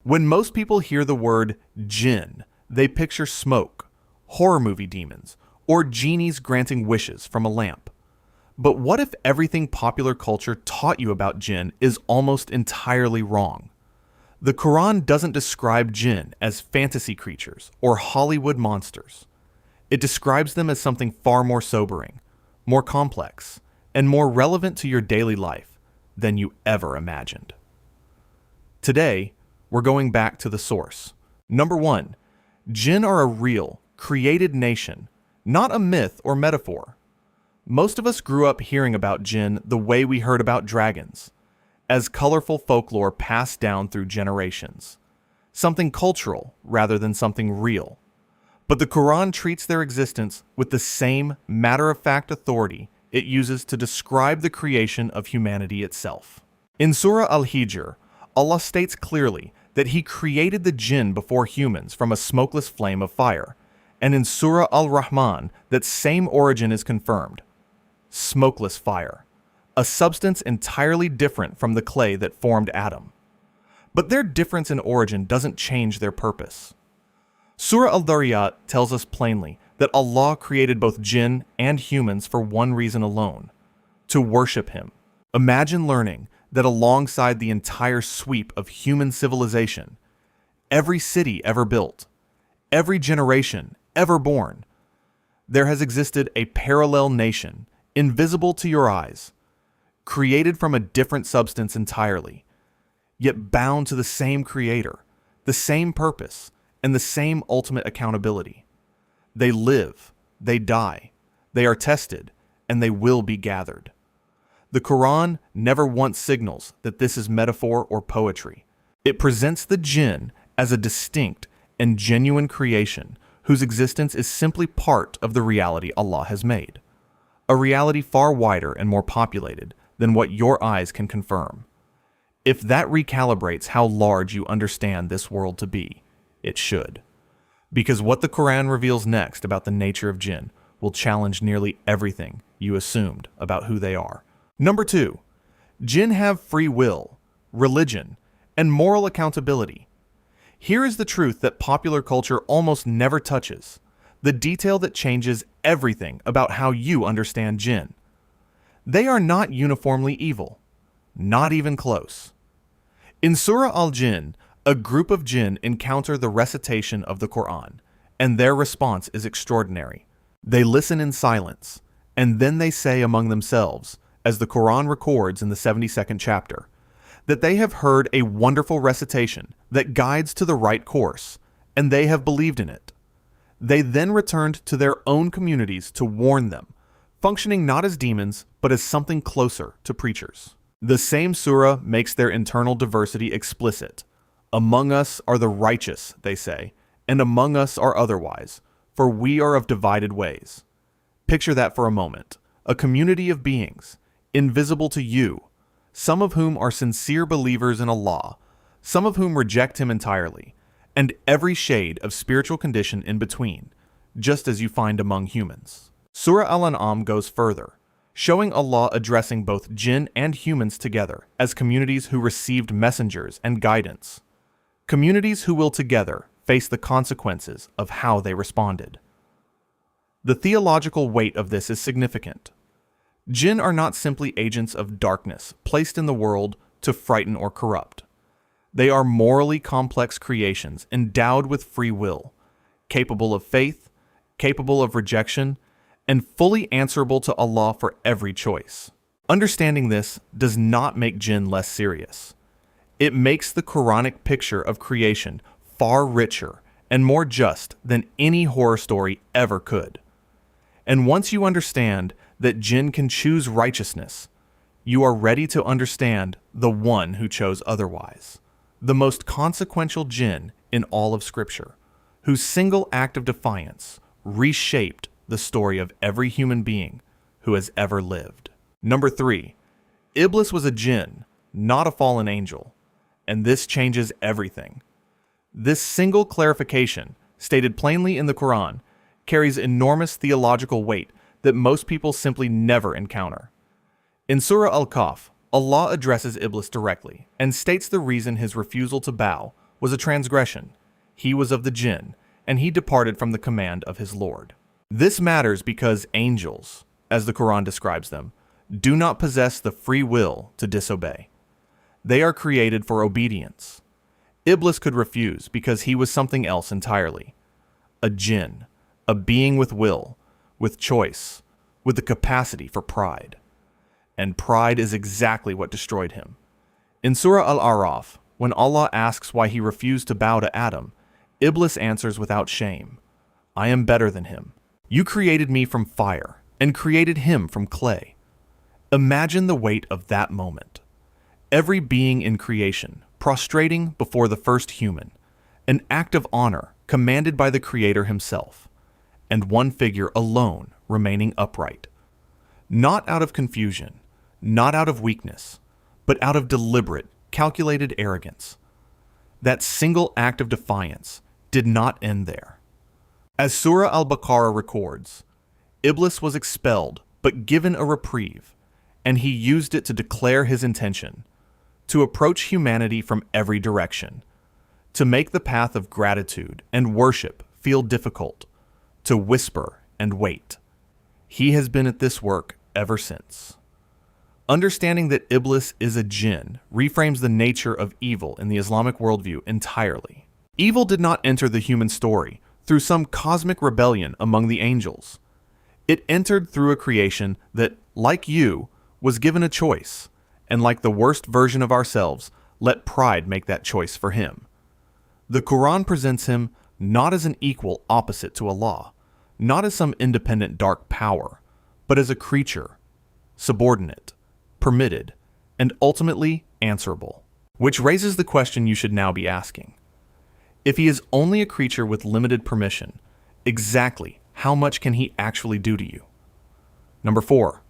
When most people hear the word Jinn, they picture smoke, horror movie demons, or genies granting wishes from a lamp. But what if everything popular culture taught you about Jinn is almost entirely wrong? The Quran doesn't describe Jinn as fantasy creatures or Hollywood monsters. It describes them as something far more sobering, more complex, and more relevant to your daily life than you ever imagined. Today, we're going back to the source. Number 1, Jinn are a real, created nation, not a myth or metaphor. Most of us grew up hearing about Jinn the way we heard about dragons, as colorful folklore passed down through generations. Something cultural rather than something real. But the Quran treats their existence with the same matter-of-fact authority it uses to describe the creation of humanity itself. In Surah Al-Hijr, Allah states clearly that He created the Jinn before humans from a smokeless flame of fire, and in Surah Al-Rahman, that same origin is confirmed. Smokeless fire, a substance entirely different from the clay that formed Adam. But their difference in origin doesn't change their purpose. Surah Al-Dariyat tells us plainly that Allah created both Jinn and humans for one reason alone: to worship Him. Imagine learning that alongside the entire sweep of human civilization, every city ever built, every generation ever born, there has existed a parallel nation, invisible to your eyes, created from a different substance entirely, yet bound to the same Creator, the same purpose, and the same ultimate accountability. They live, they die, they are tested, and they will be gathered. The Quran never once signals that this is metaphor or poetry. It presents the Jinn as a distinct and genuine creation whose existence is simply part of the reality Allah has made, a reality far wider and more populated than what your eyes can confirm. If that recalibrates how large you understand this world to be, it should. Because what the Quran reveals next about the nature of Jinn will challenge nearly everything you assumed about who they are. Number 2, Jinn have free will, religion, and moral accountability. Here is the truth that popular culture almost never touches, the detail that changes everything about how you understand Jinn. They are not uniformly evil, not even close. In Surah Al-Jinn, a group of Jinn encounter the recitation of the Quran, and their response is extraordinary. They listen in silence, and then they say among themselves, as the Quran records in the 72nd chapter, that they have heard a wonderful recitation that guides to the right course, and they have believed in it. They then returned to their own communities to warn them, functioning not as demons, but as something closer to preachers. The same surah makes their internal diversity explicit. Among us are the righteous, they say, and among us are otherwise, for we are of divided ways. Picture that for a moment. A community of beings, invisible to you, some of whom are sincere believers in Allah, some of whom reject Him entirely, and every shade of spiritual condition in between, just as you find among humans. Surah Al-An'am goes further, showing Allah addressing both Jinn and humans together as communities who received messengers and guidance. Communities who will together face the consequences of how they responded. The theological weight of this is significant. Jinn are not simply agents of darkness placed in the world to frighten or corrupt. They are morally complex creations endowed with free will, capable of faith, capable of rejection, and fully answerable to Allah for every choice. Understanding this does not make Jinn less serious. It makes the Quranic picture of creation far richer and more just than any horror story ever could. And once you understand that Jinn can choose righteousness, you are ready to understand the one who chose otherwise, the most consequential Jinn in all of Scripture, whose single act of defiance reshaped the story of every human being who has ever lived. Number 3, Iblis was a Jinn, not a fallen angel, and this changes everything. This single clarification, stated plainly in the Quran, carries enormous theological weight that most people simply never encounter. In Surah Al-Kahf, Allah addresses Iblis directly and states the reason his refusal to bow was a transgression. He was of the Jinn, and he departed from the command of his Lord. This matters because angels, as the Quran describes them, do not possess the free will to disobey. They are created for obedience. Iblis could refuse because he was something else entirely. A jinn, a being with will, with choice, with the capacity for pride. And pride is exactly what destroyed him. In Surah Al-A'raf, when Allah asks why he refused to bow to Adam, Iblis answers without shame, "I am better than him. You created me from fire and created him from clay." Imagine the weight of that moment. Every being in creation prostrating before the first human, an act of honor commanded by the Creator himself, and one figure alone remaining upright. Not out of confusion, not out of weakness, but out of deliberate, calculated arrogance. That single act of defiance did not end there. As Surah Al-Baqarah records, Iblis was expelled but given a reprieve, and he used it to declare his intention, to approach humanity from every direction, to make the path of gratitude and worship feel difficult, to whisper and wait. He has been at this work ever since. Understanding that Iblis is a jinn reframes the nature of evil in the Islamic worldview entirely. Evil did not enter the human story through some cosmic rebellion among the angels. It entered through a creation that, like you, was given a choice, and like the worst version of ourselves, let pride make that choice for him. The Quran presents him not as an equal opposite to Allah, not as some independent dark power, but as a creature, subordinate, permitted, and ultimately answerable. Which raises the question you should now be asking. If he is only a creature with limited permission, exactly how much can he actually do to you? Number 4.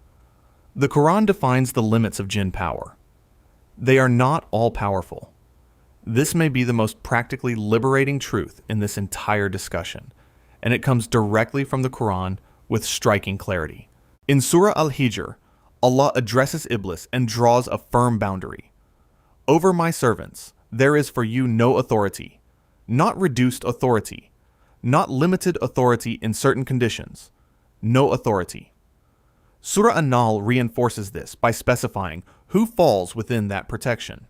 The Quran defines the limits of jinn power. They are not all-powerful. This may be the most practically liberating truth in this entire discussion, and it comes directly from the Quran with striking clarity. In Surah Al-Hijr, Allah addresses Iblis and draws a firm boundary. "Over my servants, there is for you no authority, not reduced authority, not limited authority in certain conditions, no authority." Surah An-Nahl reinforces this by specifying who falls within that protection.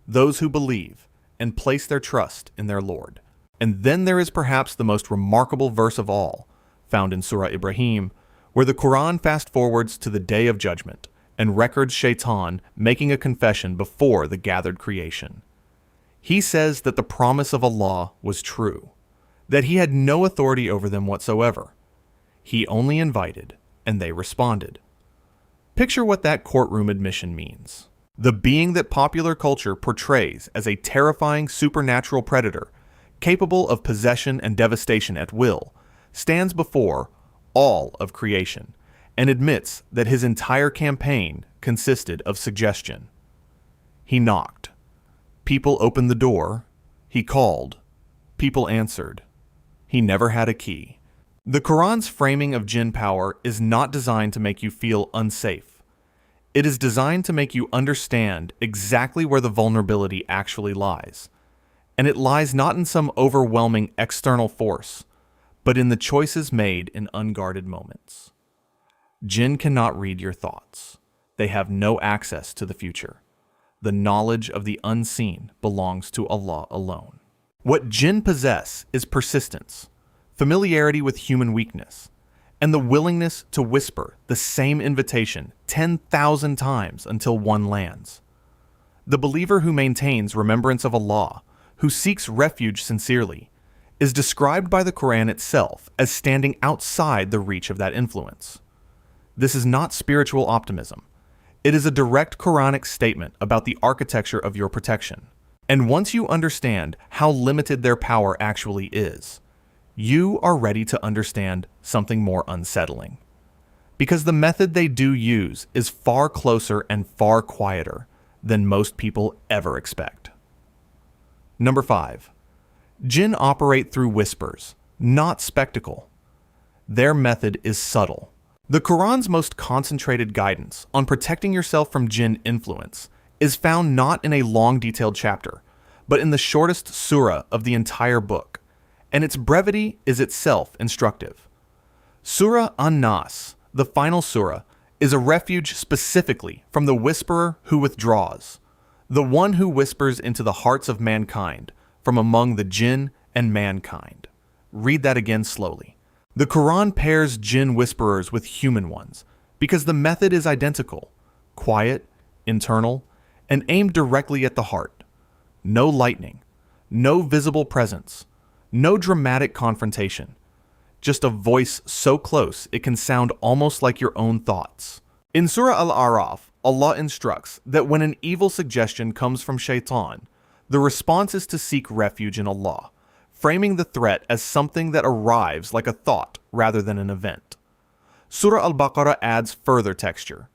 Those who believe and place their trust in their Lord. And then there is perhaps the most remarkable verse of all, found in Surah Ibrahim, where the Quran fast-forwards to the Day of Judgment and records Shaitan making a confession before the gathered creation. He says that the promise of Allah was true, that he had no authority over them whatsoever. He only invited, and they responded. Picture what that courtroom admission means. The being that popular culture portrays as a terrifying supernatural predator, capable of possession and devastation at will, stands before all of creation and admits that his entire campaign consisted of suggestion. He knocked. People opened the door. He called. People answered. He never had a key. The Quran's framing of jinn power is not designed to make you feel unsafe. It is designed to make you understand exactly where the vulnerability actually lies. And it lies not in some overwhelming external force, but in the choices made in unguarded moments. Jinn cannot read your thoughts. They have no access to the future. The knowledge of the unseen belongs to Allah alone. What jinn possess is persistence, familiarity with human weakness, and the willingness to whisper the same invitation 10,000 times until one lands. The believer who maintains remembrance of Allah, who seeks refuge sincerely, is described by the Quran itself as standing outside the reach of that influence. This is not spiritual optimism. It is a direct Quranic statement about the architecture of your protection. And once you understand how limited their power actually is, you are ready to understand something more unsettling. Because the method they do use is far closer and far quieter than most people ever expect. Number 5. Jinn operate through whispers, not spectacle. Their method is subtle. The Quran's most concentrated guidance on protecting yourself from jinn influence is found not in a long detailed chapter, but in the shortest surah of the entire book, and its brevity is itself instructive. Surah An-Nas, the final surah, is a refuge specifically from the whisperer who withdraws, the one who whispers into the hearts of mankind from among the jinn and mankind. Read that again slowly. The Quran pairs jinn whisperers with human ones because the method is identical, quiet, internal, and aimed directly at the heart. No lightning, no visible presence, no dramatic confrontation. Just a voice so close it can sound almost like your own thoughts. In Surah Al-A'raf, Allah instructs that when an evil suggestion comes from shaitan, the response is to seek refuge in Allah, framing the threat as something that arrives like a thought rather than an event. Surah Al-Baqarah adds further texture.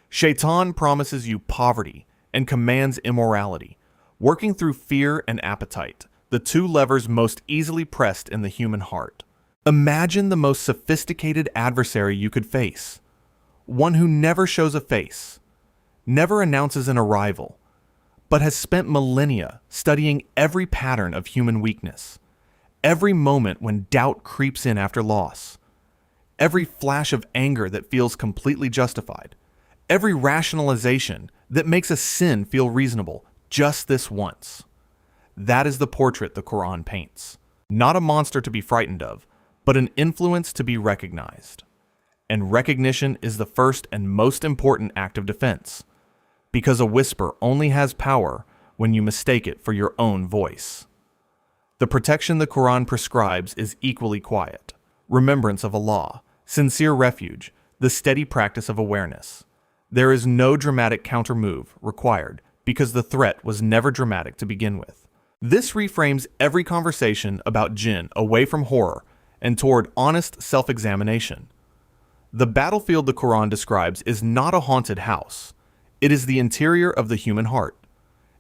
Shaitan promises you poverty and commands immorality, working through fear and appetite, the two levers most easily pressed in the human heart. Imagine the most sophisticated adversary you could face. One who never shows a face, never announces an arrival, but has spent millennia studying every pattern of human weakness, every moment when doubt creeps in after loss, every flash of anger that feels completely justified, every rationalization that makes a sin feel reasonable just this once. That is the portrait the Quran paints. Not a monster to be frightened of, but an influence to be recognized. And recognition is the first and most important act of defense, because a whisper only has power when you mistake it for your own voice. The protection the Quran prescribes is equally quiet: remembrance of Allah, sincere refuge, the steady practice of awareness. There is no dramatic counter-move required because the threat was never dramatic to begin with. This reframes every conversation about jinn away from horror and toward honest self-examination. The battlefield the Quran describes is not a haunted house. It is the interior of the human heart.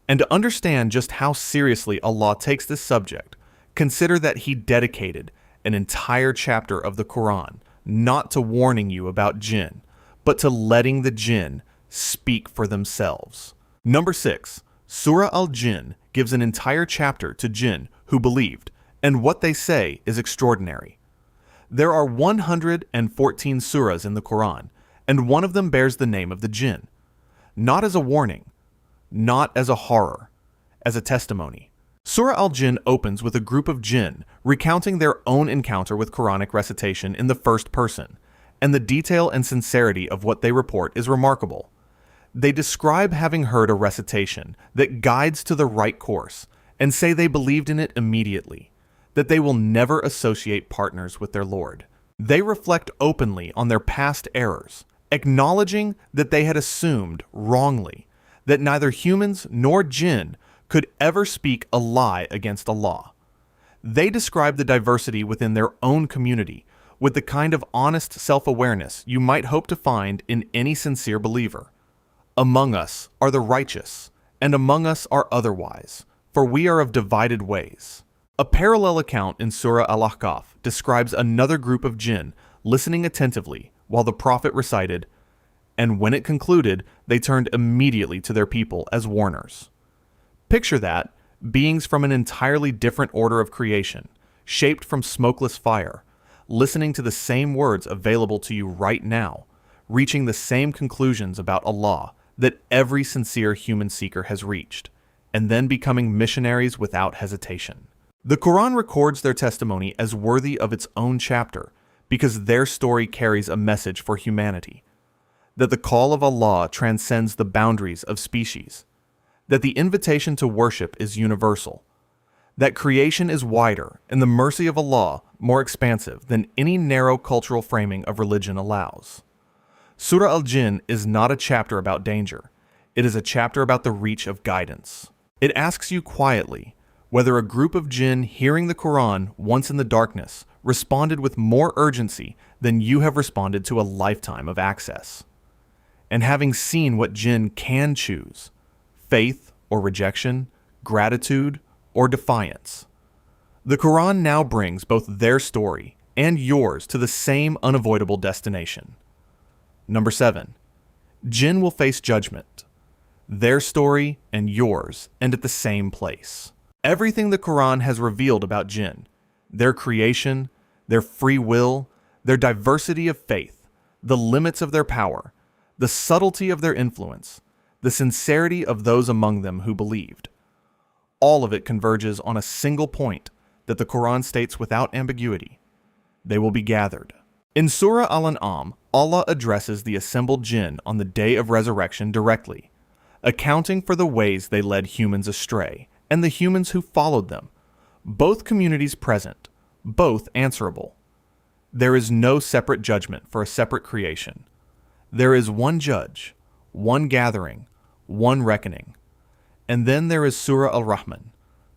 And to understand just how seriously Allah takes this subject, consider that He dedicated an entire chapter of the Quran not to warning you about jinn, but to letting the jinn speak for themselves. Number 6, Surah Al-Jinn gives an entire chapter to jinn who believed, and what they say is extraordinary. There are 114 surahs in the Quran, and one of them bears the name of the jinn. Not as a warning, not as a horror, as a testimony. Surah Al-Jinn opens with a group of jinn recounting their own encounter with Quranic recitation in the first person, and the detail and sincerity of what they report is remarkable. They describe having heard a recitation that guides to the right course, and say they believed in it immediately, that they will never associate partners with their Lord. They reflect openly on their past errors, acknowledging that they had assumed wrongly that neither humans nor jinn could ever speak a lie against Allah. They describe the diversity within their own community with the kind of honest self-awareness you might hope to find in any sincere believer. Among us are the righteous, and among us are otherwise, for we are of divided ways. A parallel account in Surah Al-Ahqaf describes another group of jinn listening attentively while the Prophet recited, and when it concluded, they turned immediately to their people as warners. Picture that, beings from an entirely different order of creation, shaped from smokeless fire, listening to the same words available to you right now, reaching the same conclusions about Allah that every sincere human seeker has reached, and then becoming missionaries without hesitation. The Quran records their testimony as worthy of its own chapter because their story carries a message for humanity, that the call of Allah transcends the boundaries of species, that the invitation to worship is universal, that creation is wider and the mercy of Allah more expansive than any narrow cultural framing of religion allows. Surah Al-Jinn is not a chapter about danger. It is a chapter about the reach of guidance. It asks you quietly whether a group of jinn hearing the Quran once in the darkness responded with more urgency than you have responded to a lifetime of access. And having seen what jinn can choose, faith or rejection, gratitude or defiance, the Quran now brings both their story and yours to the same unavoidable destination. Number 7, jinn will face judgment. Their story and yours end at the same place. Everything the Quran has revealed about jinn, their creation, their free will, their diversity of faith, the limits of their power, the subtlety of their influence, the sincerity of those among them who believed. All of it converges on a single point that the Quran states without ambiguity: they will be gathered. In Surah Al-An'am, Allah addresses the assembled jinn on the day of resurrection directly, accounting for the ways they led humans astray and the humans who followed them, both communities present, both answerable. There is no separate judgment for a separate creation. There is one judge, one gathering, one reckoning. And then there is Surah Al-Rahman,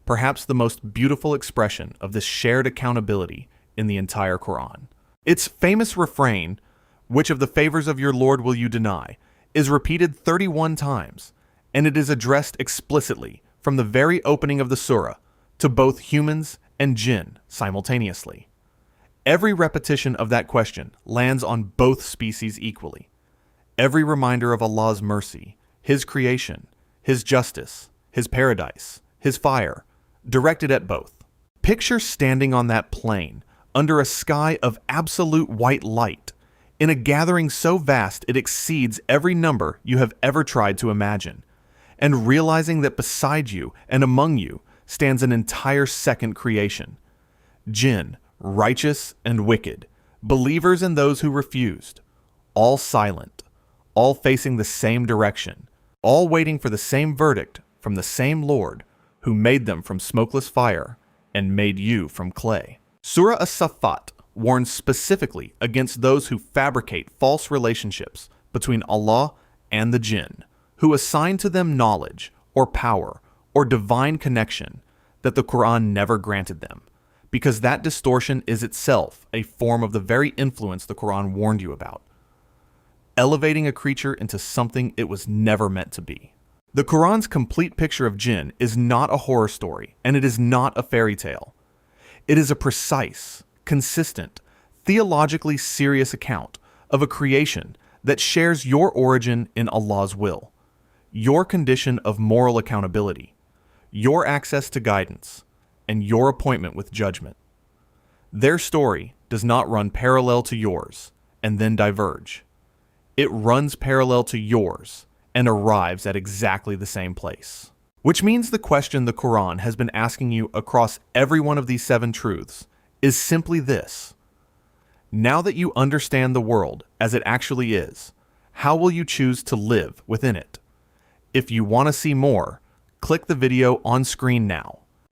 perhaps the most beautiful expression of this shared accountability in the entire Quran. Its famous refrain, "Which of the favors of your Lord will you deny?" is repeated 31 times, and it is addressed explicitly from the very opening of the surah to both humans and jinn simultaneously. Every repetition of that question lands on both species equally. Every reminder of Allah's mercy, His creation, His justice, His paradise, His fire, directed at both. Picture standing on that plain under a sky of absolute white light, in a gathering so vast it exceeds every number you have ever tried to imagine, and realizing that beside you and among you stands an entire second creation. Jinn, righteous and wicked, believers and those who refused, all silent, all facing the same direction, all waiting for the same verdict from the same Lord who made them from smokeless fire and made you from clay. Surah As-Saffat warns specifically against those who fabricate false relationships between Allah and the jinn, who assign to them knowledge or power or divine connection that the Quran never granted them, because that distortion is itself a form of the very influence the Quran warned you about, elevating a creature into something it was never meant to be. The Quran's complete picture of jinn is not a horror story, and it is not a fairy tale. It is a precise, consistent, theologically serious account of a creation that shares your origin in Allah's will, your condition of moral accountability, your access to guidance, and your appointment with judgment. Their story does not run parallel to yours and then diverge. It runs parallel to yours and arrives at exactly the same place. Which means the question the Quran has been asking you across every one of these 7 truths is simply this: now that you understand the world as it actually is, how will you choose to live within it? If you want to see more, click the video on screen now.